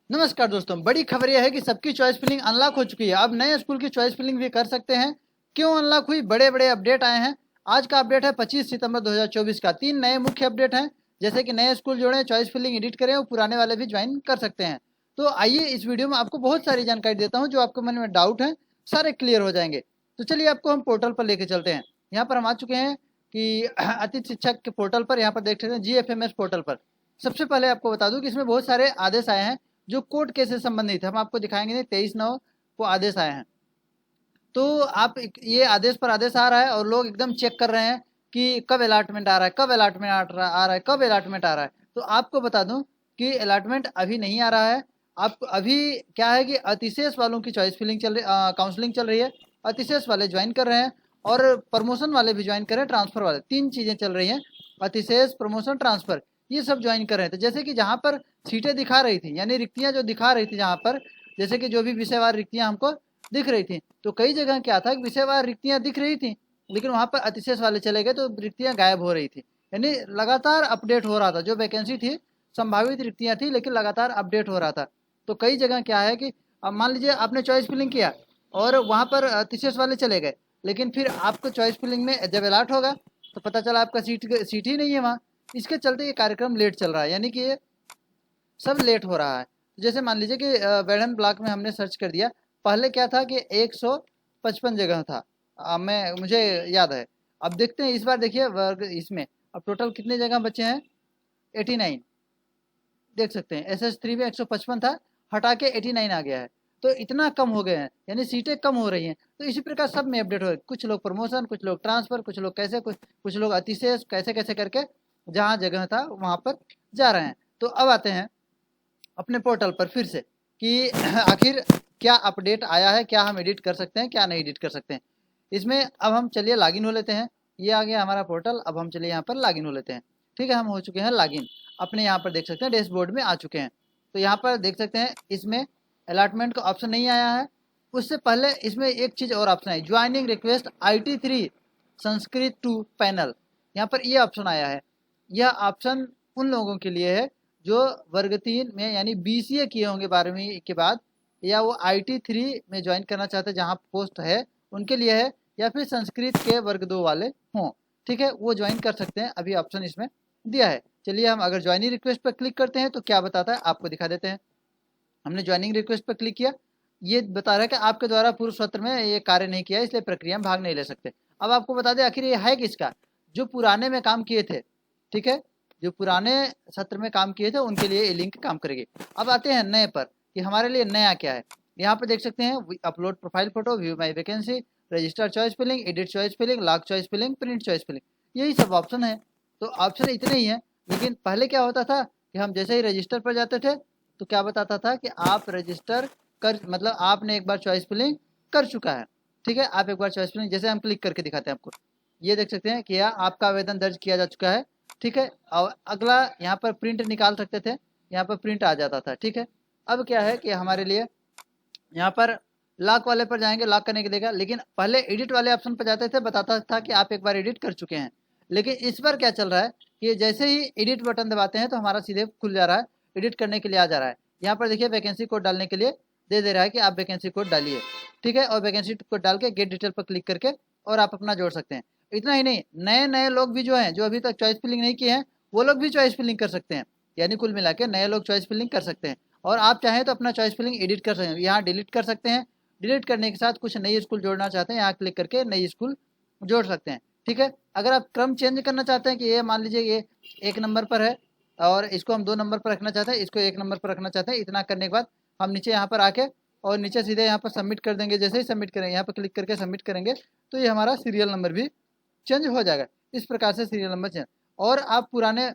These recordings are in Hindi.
नमस्कार दोस्तों, बड़ी खबर यह है कि सबकी चॉइस फिलिंग अनलॉक हो चुकी है। अब नए स्कूल की चॉइस फिलिंग भी कर सकते हैं। क्यों अनलॉक हुई? बड़े बड़े अपडेट आए हैं। आज का अपडेट है 25 सितंबर 2024 का। 3 नए मुख्य अपडेट हैं, जैसे कि नए स्कूल जोड़े, चॉइस फिलिंग एडिट करें और पुराने वाले भी ज्वाइन कर सकते हैं। तो आइए इस वीडियो में आपको बहुत सारी जानकारी देता हूँ, जो आपके मन में डाउट है सारे क्लियर हो जाएंगे। तो चलिए आपको हम पोर्टल पर लेके चलते हैं। यहाँ पर हम आ चुके हैं कि अतिथि शिक्षक के पोर्टल पर। यहाँ पर देख सकते हैं GFMS पोर्टल पर। सबसे पहले आपको बता दूं कि इसमें बहुत सारे आदेश आए हैं जो कोर्ट केस से संबंधित है। हम आपको दिखाएंगे। नहीं, 23/9 को आदेश आए हैं। तो आप ये आदेश पर आदेश आ रहा है और लोग एकदम चेक कर रहे हैं कि कब अलॉटमेंट आ रहा है, कब अलॉटमेंट आ रहा है, कब अलॉटमेंट आ रहा है। तो आपको बता दूं कि अलॉटमेंट अभी नहीं आ रहा है। आप अभी क्या है कि अतिशेष वालों की चॉइस फिलिंग चल रही, काउंसलिंग चल रही है। अतिशेष वाले ज्वाइन कर रहे हैं और प्रमोशन वाले भी ज्वाइन कर रहे हैं, ट्रांसफर वाले। 3 चीज़ें चल रही हैं, अतिशेष, प्रमोशन, ट्रांसफर। ये सब ज्वाइन कर रहे हैं। तो जैसे कि जहाँ पर सीटें दिखा रही थी, यानी रिक्तियाँ जो दिखा रही थी जहाँ पर, जैसे कि जो भी विषयवार रिक्तियाँ हमको दिख रही थी, तो कई जगह क्या था कि विषयवार रिक्तियां दिख रही थी, लेकिन वहां पर अतिशेष वाले चले गए तो रिक्तियां गायब हो रही थी। यानी लगातार अपडेट हो रहा था। जो वैकेंसी थी, संभावित रिक्तियां थी, लेकिन लगातार अपडेट हो रहा था। तो कई जगह क्या है कि अब मान लीजिए आपने चॉइस फिलिंग किया और वहां पर अतिशेष वाले चले गए, लेकिन फिर आपको चॉइस फिलिंग में जब अलॉट होगा तो पता चला आपका सीट ही नहीं है वहाँ। इसके चलते ये कार्यक्रम लेट चल रहा है, यानी कि ये सब लेट हो रहा है। जैसे मान लीजिए कि बेड़न ब्लॉक में हमने सर्च कर दिया। पहले क्या था कि 155 जगह था, मुझे याद है। अब देखते हैं इस बार। देखिए वर्ग इसमें अब टोटल कितने जगह बचे हैं? 89। देख सकते हैं SS3 में 155 था, हटा के 89 आ गया है। तो इतना कम हो गए हैं, यानी सीटें कम हो रही हैं। तो इसी प्रकार सब में अपडेट हो रहे हैं। कुछ लोग प्रमोशन, कुछ लोग ट्रांसफर, कुछ लोग कैसे, कुछ लोग अतिशेष, कैसे कैसे करके जहाँ जगह था वहाँ पर जा रहे हैं। तो अब आते हैं अपने पोर्टल पर फिर से कि आखिर क्या अपडेट आया है, क्या हम एडिट कर सकते हैं, क्या नहीं एडिट कर सकते हैं इसमें। अब हम चलिए लॉगिन हो लेते हैं। ये आ गया हमारा पोर्टल। अब हम चलिए यहाँ पर लॉगिन हो लेते हैं। ठीक है, हम हो चुके हैं लॉगिन। अपने यहाँ पर देख सकते हैं डैशबोर्ड में आ चुके हैं। तो यहाँ पर देख सकते हैं इसमें अलॉटमेंट का ऑप्शन नहीं आया है। उससे पहले इसमें एक चीज़ और ऑप्शन है, joining request IT3 Sanskrit 2 panel. यहाँ पर ये ऑप्शन आया है। यह ऑप्शन उन लोगों के लिए है जो वर्ग 3 में यानी BCA किए होंगे 12वीं के बाद, या वो IT3 में ज्वाइन करना चाहते हैं जहाँ पोस्ट है उनके लिए है, या फिर संस्कृत के वर्ग 2 वाले हों। ठीक है, वो ज्वाइन कर सकते हैं। अभी ऑप्शन इसमें दिया है। चलिए हम अगर ज्वाइनिंग रिक्वेस्ट पर क्लिक करते हैं तो क्या बताता है आपको दिखा देते हैं। हमने ज्वाइनिंग रिक्वेस्ट पर क्लिक किया। ये बता रहा है कि आपके द्वारा पूर्व सत्र में ये कार्य नहीं किया, इसलिए प्रक्रिया में भाग नहीं ले सकते। अब आपको बता दें आखिर ये है किसका? जो पुराने में काम किए थे। ठीक है, जो पुराने सत्र में काम किए थे उनके लिए ये लिंक काम करेगी। अब आते हैं नए पर कि हमारे लिए नया क्या है। यहाँ पर देख सकते हैं upload profile photo, view my vacancy, register choice filling, edit choice filling, lock choice filling, print choice filling. यही सब ऑप्शन है। तो ऑप्शन इतने ही हैं। लेकिन पहले क्या होता था कि हम जैसे ही रजिस्टर पर जाते थे तो क्या बताता था कि आप रजिस्टर कर, मतलब आपने एक बार चॉइस फिलिंग कर चुका है। ठीक है, आप एक बार चॉइस फिलिंग, जैसे हम क्लिक करके दिखाते हैं आपको, ये देख सकते हैं कि आपका आवेदन दर्ज किया जा चुका है। ठीक है, और अगला यहाँ पर प्रिंट निकाल सकते थे, यहाँ पर प्रिंट आ जाता था। ठीक है, अब क्या है कि हमारे लिए यहाँ पर लॉक वाले पर जाएंगे, लॉक करने के देगा। लेकिन पहले एडिट वाले ऑप्शन पर जाते थे, बताता था कि आप एक बार एडिट कर चुके हैं। लेकिन इस बार क्या चल रहा है कि जैसे ही एडिट बटन दबाते हैं तो हमारा सीधे खुल जा रहा है, एडिट करने के लिए आ जा रहा है। यहाँ पर देखिए वैकेंसी कोड डालने के लिए दे रहा है कि आप वैकेंसी कोड डालिए। ठीक है, और वैकेंसी कोड डाल के गेट डिटेल पर क्लिक करके और आप अपना जोड़ सकते हैं। इतना ही नहीं, नए नए लोग भी जो हैं, जो अभी तक चॉइस फिलिंग नहीं किए हैं, वो लोग भी चॉइस फिलिंग कर सकते हैं। यानी कुल मिला के नए लोग चॉइस फिलिंग कर सकते हैं। और आप चाहें तो अपना चॉइस फिलिंग एडिट कर सकते हैं, यहाँ डिलीट कर सकते हैं। डिलीट करने के साथ कुछ नई स्कूल जोड़ना चाहते हैं, यहाँ क्लिक करके नई स्कूल जोड़ सकते हैं। ठीक है, अगर आप क्रम चेंज करना चाहते हैं कि ये मान लीजिए ये 1 नंबर पर है और इसको हम 2 नंबर पर रखना चाहते हैं, इसको 1 नंबर पर रखना चाहते हैं, इतना करने के बाद हम नीचे यहाँ पर आके और नीचे सीधे यहाँ पर सबमिट कर देंगे। जैसे ही सबमिट करेंगे, यहाँ पर क्लिक करके सबमिट करेंगे तो ये हमारा सीरियल नंबर भी चेंज हो जाएगा। इस प्रकार से सीरियल नंबर चेंज, और आप पुराने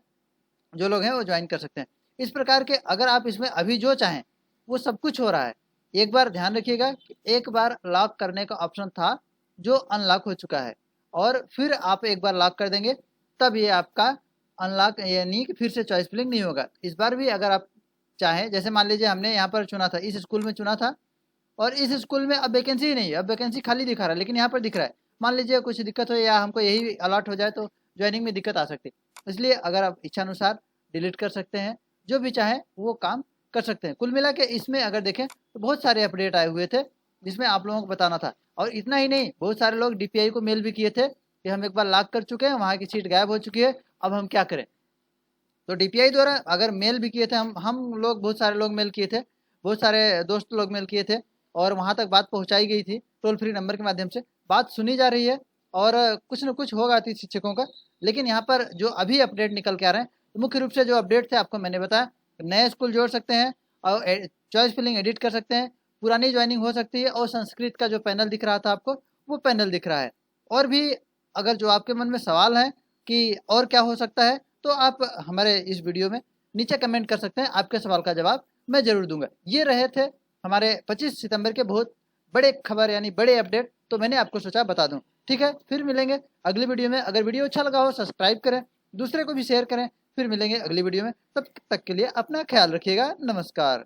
जो लोग हैं वो ज्वाइन कर सकते हैं। इस प्रकार के अगर आप इसमें अभी जो चाहें वो सब कुछ हो रहा है। एक बार ध्यान रखिएगा कि एक बार लॉक करने का ऑप्शन था जो अनलॉक हो चुका है, और फिर आप एक बार लॉक कर देंगे तब ये आपका अनलॉक, यानी कि फिर से चॉइस फिलिंग नहीं होगा। इस बार भी अगर आप चाहें, जैसे मान लीजिए हमने यहाँ पर चुना था, इस स्कूल में चुना था और इस स्कूल में अब वैकेंसी ही नहीं है, अब वैकेंसी खाली दिखा रहा है, लेकिन यहाँ पर दिख रहा है। मान लीजिए कुछ दिक्कत हो या हमको यही अलॉट हो जाए तो ज्वाइनिंग में दिक्कत आ सकती है। इसलिए अगर आप इच्छानुसार डिलीट कर सकते हैं, जो भी चाहें वो काम कर सकते हैं। कुल मिला के इसमें अगर देखें तो बहुत सारे अपडेट आए हुए थे जिसमें आप लोगों को बताना था। और इतना ही नहीं, बहुत सारे लोग DPI को मेल भी किए थे कि हम एक बार लॉक कर चुके हैं, वहाँ की सीट गायब हो चुकी है, अब हम क्या करें। तो DPI द्वारा अगर मेल भी किए थे, हम लोग बहुत सारे लोग मेल किए थे, बहुत सारे दोस्त लोग मेल किए थे, और वहाँ तक बात पहुँचाई गई थी टोल फ्री नंबर के माध्यम से, बात सुनी जा रही है और कुछ न कुछ होगा थी शिक्षकों का। लेकिन यहाँ पर जो अभी अपडेट निकल के आ रहे हैं, तो मुख्य रूप से जो अपडेट थे आपको मैंने बताया, नए स्कूल जोड़ सकते हैं और चॉइस फिलिंग एडिट कर सकते हैं, पुरानी ज्वाइनिंग हो सकती है, और संस्कृत का जो पैनल दिख रहा था आपको वो पैनल दिख रहा है। और भी अगर जो आपके मन में सवाल है कि और क्या हो सकता है, तो आप हमारे इस वीडियो में नीचे कमेंट कर सकते हैं, आपके सवाल का जवाब मैं जरूर दूंगा। ये रहे थे हमारे 25 सितंबर के बहुत बड़े खबर यानी बड़े अपडेट, तो मैंने आपको सोचा बता दूं। ठीक है, फिर मिलेंगे अगली वीडियो में। अगर वीडियो अच्छा लगा हो सब्सक्राइब करें, दूसरे को भी शेयर करें। फिर मिलेंगे अगली वीडियो में, तब तक के लिए अपना ख्याल रखिएगा। नमस्कार।